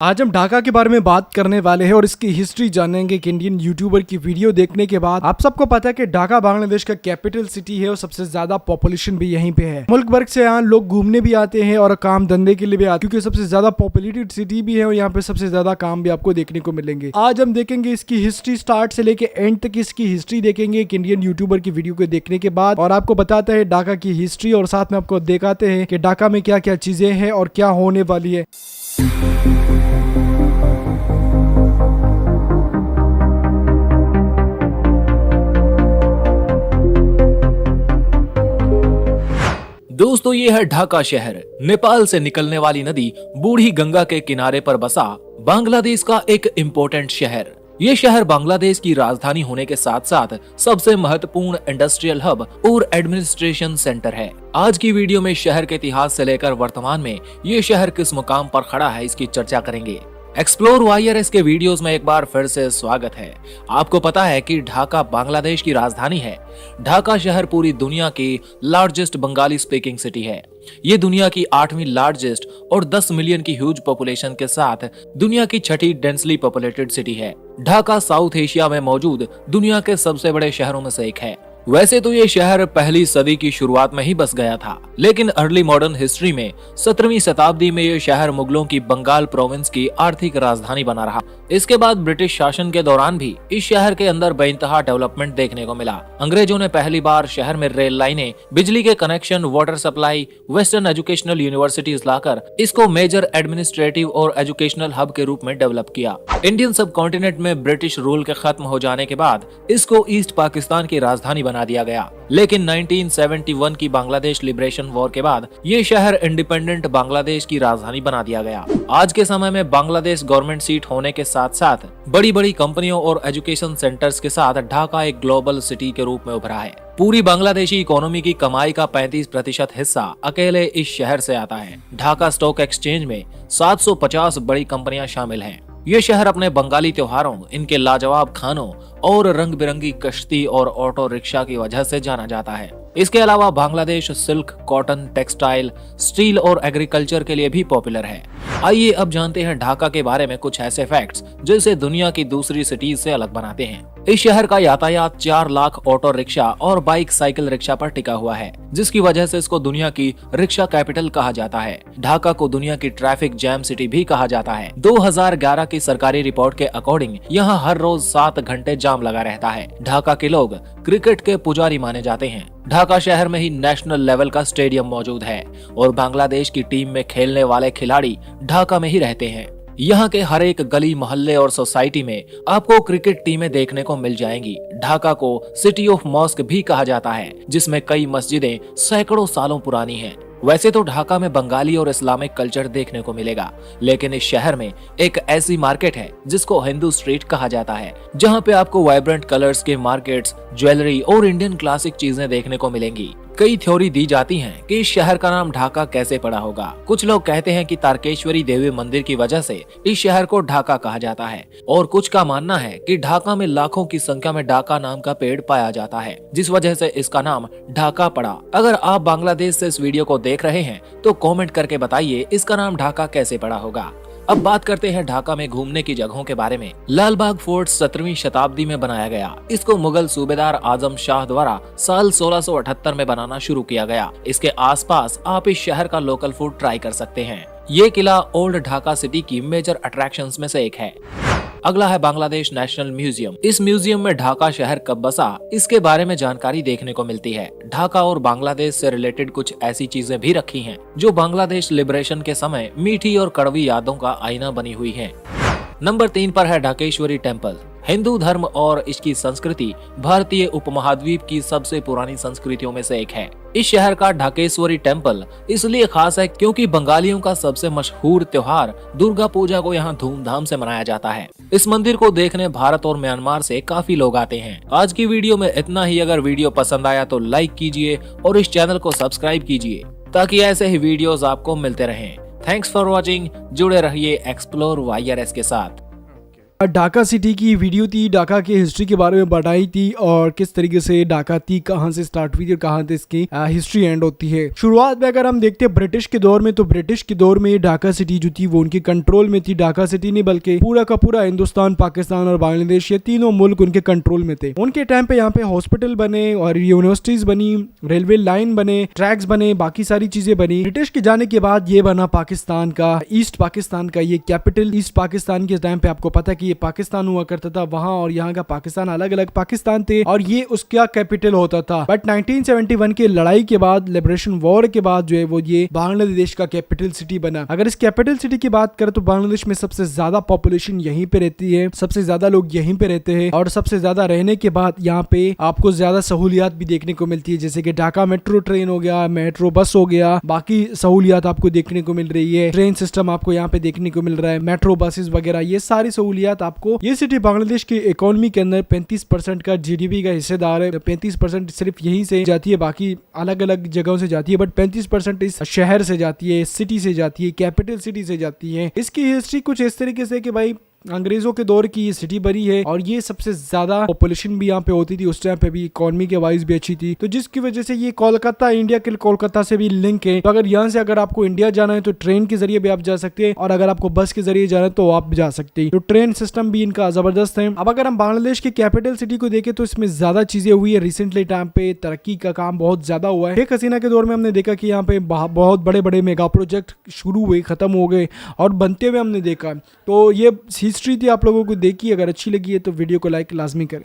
आज हम ढाका के बारे में बात करने वाले हैं और इसकी हिस्ट्री जानेंगे कि इंडियन यूट्यूबर की वीडियो देखने के बाद आप सबको पता है कि ढाका बांग्लादेश का कैपिटल सिटी है और सबसे ज्यादा पॉपुलेशन भी यहीं पे है। मुल्क भर से यहाँ लोग घूमने भी आते हैं और काम धंधे के लिए भी आते हैं क्योंकि सबसे ज्यादा पॉपुलेटेड सिटी भी है और यहाँ पे सबसे ज्यादा काम भी आपको देखने को मिलेंगे। आज हम देखेंगे इसकी हिस्ट्री स्टार्ट से लेके एंड तक इसकी हिस्ट्री देखेंगे एक इंडियन यूट्यूबर की वीडियो को देखने के बाद, और आपको बताता है ढाका की हिस्ट्री और साथ में आपको दिखाते हैं कि ढाका में क्या क्या चीजें हैं और क्या होने वाली है। दोस्तों, ये है ढाका शहर। नेपाल से निकलने वाली नदी बूढ़ी गंगा के किनारे पर बसा बांग्लादेश का एक इम्पोर्टेंट शहर। ये शहर बांग्लादेश की राजधानी होने के साथ साथ सबसे महत्वपूर्ण इंडस्ट्रियल हब और एडमिनिस्ट्रेशन सेंटर है। आज की वीडियो में शहर के इतिहास से लेकर वर्तमान में ये शहर किस मुकाम पर खड़ा है इसकी चर्चा करेंगे। एक्सप्लोर वाईआरएस के वीडियोस में एक बार फिर से स्वागत है। आपको पता है कि ढाका बांग्लादेश की राजधानी है। ढाका शहर पूरी दुनिया की लार्जेस्ट बंगाली स्पीकिंग सिटी है। ये दुनिया की 8वीं लार्जेस्ट और 10 मिलियन की ह्यूज पॉपुलेशन के साथ दुनिया की 6ठी डेंसली पॉपुलेटेड सिटी है। ढाका साउथ एशिया में मौजूद दुनिया के सबसे बड़े शहरों में से एक है। वैसे तो ये शहर पहली सदी की शुरुआत में ही बस गया था, लेकिन अर्ली मॉडर्न हिस्ट्री में 17वीं शताब्दी में ये शहर मुगलों की बंगाल प्रोविंस की आर्थिक राजधानी बना रहा। इसके बाद ब्रिटिश शासन के दौरान भी इस शहर के अंदर बेइंतहा डेवलपमेंट देखने को मिला। अंग्रेजों ने पहली बार शहर में रेल लाइनें, बिजली के connection, water supply, western educational universities लाकर इसको मेजर एडमिनिस्ट्रेटिव और एजुकेशनल हब के रूप में डेवलप किया। इंडियन सब कॉन्टिनेंट में ब्रिटिश रूल के खत्म हो जाने के बाद इसको ईस्ट पाकिस्तान की राजधानी बना दिया गया, लेकिन 1971 की बांग्लादेश लिबरेशन वॉर के बाद ये शहर इंडिपेंडेंट बांग्लादेश की राजधानी बना दिया गया। आज के समय में बांग्लादेश गवर्नमेंट सीट होने के साथ साथ बड़ी बड़ी कंपनियों और एजुकेशन सेंटर्स के साथ ढाका एक ग्लोबल सिटी के रूप में उभरा है। पूरी बांग्लादेशी इकोनॉमी की कमाई का 35% हिस्सा अकेले इस शहर से आता है। ढाका स्टॉक एक्सचेंज में 750 बड़ी कंपनियां शामिल हैं। ये शहर अपने बंगाली त्योहारों, इनके लाजवाब खानों और रंग बिरंगी कश्ती और ऑटो रिक्शा की वजह से जाना जाता है। इसके अलावा Bangladesh silk, cotton, textile, steel और एग्रीकल्चर के लिए भी पॉपुलर है। आइए अब जानते हैं ढाका के बारे में कुछ ऐसे फैक्ट्स जिसे दुनिया की दूसरी सिटीज से अलग बनाते हैं। इस शहर का यातायात 4 लाख ऑटो रिक्शा और बाइक साइकिल रिक्शा पर टिका हुआ है, जिसकी वजह से इसको दुनिया की रिक्शा कैपिटल कहा जाता है। ढाका को दुनिया की ट्रैफिक जैम सिटी भी कहा जाता है। 2011 की सरकारी रिपोर्ट के अकॉर्डिंग यहाँ हर रोज 7 घंटे जाम लगा रहता है। ढाका के लोग क्रिकेट के पुजारी माने जाते हैं। ढाका शहर में ही नेशनल लेवल का स्टेडियम मौजूद है और बांग्लादेश की टीम में खेलने वाले खिलाड़ी ढाका में ही रहते हैं। यहाँ के हर एक गली, मोहल्ले और सोसाइटी में आपको क्रिकेट टीमें देखने को मिल जाएंगी। ढाका को सिटी ऑफ मॉस्क भी कहा जाता है, जिसमें कई मस्जिदें सैकड़ों सालों पुरानी हैं। वैसे तो ढाका में बंगाली और इस्लामिक कल्चर देखने को मिलेगा, लेकिन इस शहर में एक ऐसी मार्केट है जिसको हिंदू स्ट्रीट कहा जाता है, जहाँ पे आपको वाइब्रेंट कलर्स के मार्केट्स, ज्वेलरी और इंडियन क्लासिक चीजें देखने को मिलेंगी। कई थ्योरी दी जाती हैं कि इस शहर का नाम ढाका कैसे पड़ा होगा। कुछ लोग कहते हैं कि तारकेश्वरी देवी मंदिर की वजह से इस शहर को ढाका कहा जाता है, और कुछ का मानना है कि ढाका में लाखों की संख्या में ढाका नाम का पेड़ पाया जाता है, जिस वजह से इसका नाम ढाका पड़ा। अगर आप बांग्लादेश से इस वीडियो को देख रहे हैं तो कमेंट करके बताइए इसका नाम ढाका कैसे पड़ा होगा। अब बात करते हैं ढाका में घूमने की जगहों के बारे में। लाल बाग फोर्ट 17वीं शताब्दी में बनाया गया। इसको मुगल सूबेदार आजम शाह द्वारा साल 1678 में बनाना शुरू किया गया। इसके आसपास आप इस शहर का लोकल फूड ट्राई कर सकते हैं। ये किला ओल्ड ढाका सिटी की मेजर अट्रैक्शंस में से एक है। अगला है बांग्लादेश नेशनल म्यूजियम। इस म्यूजियम में ढाका शहर कब बसा इसके बारे में जानकारी देखने को मिलती है। ढाका और बांग्लादेश से रिलेटेड कुछ ऐसी चीजें भी रखी हैं जो बांग्लादेश लिबरेशन के समय मीठी और कड़वी यादों का आईना बनी हुई हैं। नंबर 3 पर है ढाकेश्वरी टेम्पल। हिंदू धर्म और इसकी संस्कृति भारतीय उपमहाद्वीप की सबसे पुरानी संस्कृतियों में से एक है। इस शहर का ढाकेश्वरी टेम्पल इसलिए खास है क्योंकि बंगालियों का सबसे मशहूर त्योहार दुर्गा पूजा को यहाँ धूमधाम से मनाया जाता है। इस मंदिर को देखने भारत और म्यांमार से काफी लोग आते हैं। आज की वीडियो में इतना ही। अगर वीडियो पसंद आया तो लाइक कीजिए और इस चैनल को सब्सक्राइब कीजिए ताकि ऐसे ही वीडियोस आपको मिलते रहें। Thanks for watching. जुड़े रहिए एक्सप्लोर वाईआरएस के साथ। ढाका सिटी की वीडियो थी, ढाका की हिस्ट्री के बारे में बताई थी और किस तरीके से ढाका थी, कहां से स्टार्ट हुई थी और कहां से इसकी हिस्ट्री एंड होती है। शुरुआत में अगर हम देखते हैं ब्रिटिश के दौर में, तो ब्रिटिश के दौर में ढाका सिटी जो थी वो उनके कंट्रोल में थी। ढाका सिटी नहीं बल्कि पूरा का पूरा हिंदुस्तान, पाकिस्तान और बांग्लादेश, ये तीनों मुल्क उनके कंट्रोल में थे। उनके टाइम पे यहाँ पे हॉस्पिटल बने और यूनिवर्सिटीज बनी, रेलवे लाइन बने, ट्रैक्स बने, बाकी सारी चीजें बनी। ब्रिटिश के जाने के बाद ये बना पाकिस्तान का, ईस्ट पाकिस्तान का ये कैपिटल। ईस्ट पाकिस्तान के टाइम पे आपको पता है कि ये पाकिस्तान हुआ करता था, वहां और यहाँ का पाकिस्तान अलग अलग पाकिस्तान थे और ये उसका कैपिटल होता था। बट 1971 की लड़ाई के बाद, लिबरेशन वॉर के बाद जो है वो ये बांग्लादेश का कैपिटल सिटी बना। अगर इस कैपिटल सिटी की बात करें तो बांग्लादेश में सबसे ज्यादा पॉपुलेशन यहीं पे रहती है, सबसे ज्यादा लोग यहीं पे रहते हैं और सबसे ज्यादा रहने के बाद यहाँ पे आपको ज्यादा सहूलियात भी देखने को मिलती है, जैसे कि ढाका मेट्रो ट्रेन हो गया, मेट्रो बस हो गया, बाकी सहूलियात आपको देखने को मिल रही है, ट्रेन सिस्टम आपको यहाँ पे देखने को मिल रहा है, मेट्रो बसेस वगैरह, ये सारी सहूलियात आपको। ये सिटी बांग्लादेश की इकोनॉमी के अंदर 35% का जीडीपी का हिस्सेदार है। 35% सिर्फ यहीं से जाती है, बाकी अलग अलग जगहों से जाती है, बट 35% इस शहर से जाती है, इस सिटी से जाती है, कैपिटल सिटी से जाती है। इसकी हिस्ट्री कुछ इस तरीके से कि भाई अंग्रेजों के दौर की ये सिटी बनी है और ये सबसे ज्यादा पॉपुलेशन भी यहाँ पे होती थी उस टाइम पे भी, इकोनॉमी के वाइज भी अच्छी थी, तो जिसकी वजह से ये कोलकाता, इंडिया के कोलकाता से भी लिंक है। तो अगर यहाँ से अगर आपको इंडिया जाना है तो ट्रेन के जरिए भी आप जा सकते हैं और अगर आपको बस के जरिए जाना है तो आप जा सकते हैं। तो ट्रेन सिस्टम भी इनका जबरदस्त है। अब अगर हम बांग्लादेश की कैपिटल सिटी को देखें तो इसमें ज्यादा चीजें हुई है रिसेंटली टाइम पे, तरक्की का काम बहुत ज्यादा हुआ है। शेख हसीना के दौर में हमने देखा कि यहाँ पे बहुत बड़े बड़े मेगा प्रोजेक्ट शुरू हुए, खत्म हो गए और बनते हुए हमने देखा। तो ये हिस्ट्री थी, आप लोगों को देखी, अगर अच्छी लगी है तो वीडियो को लाइक लाजमी करें।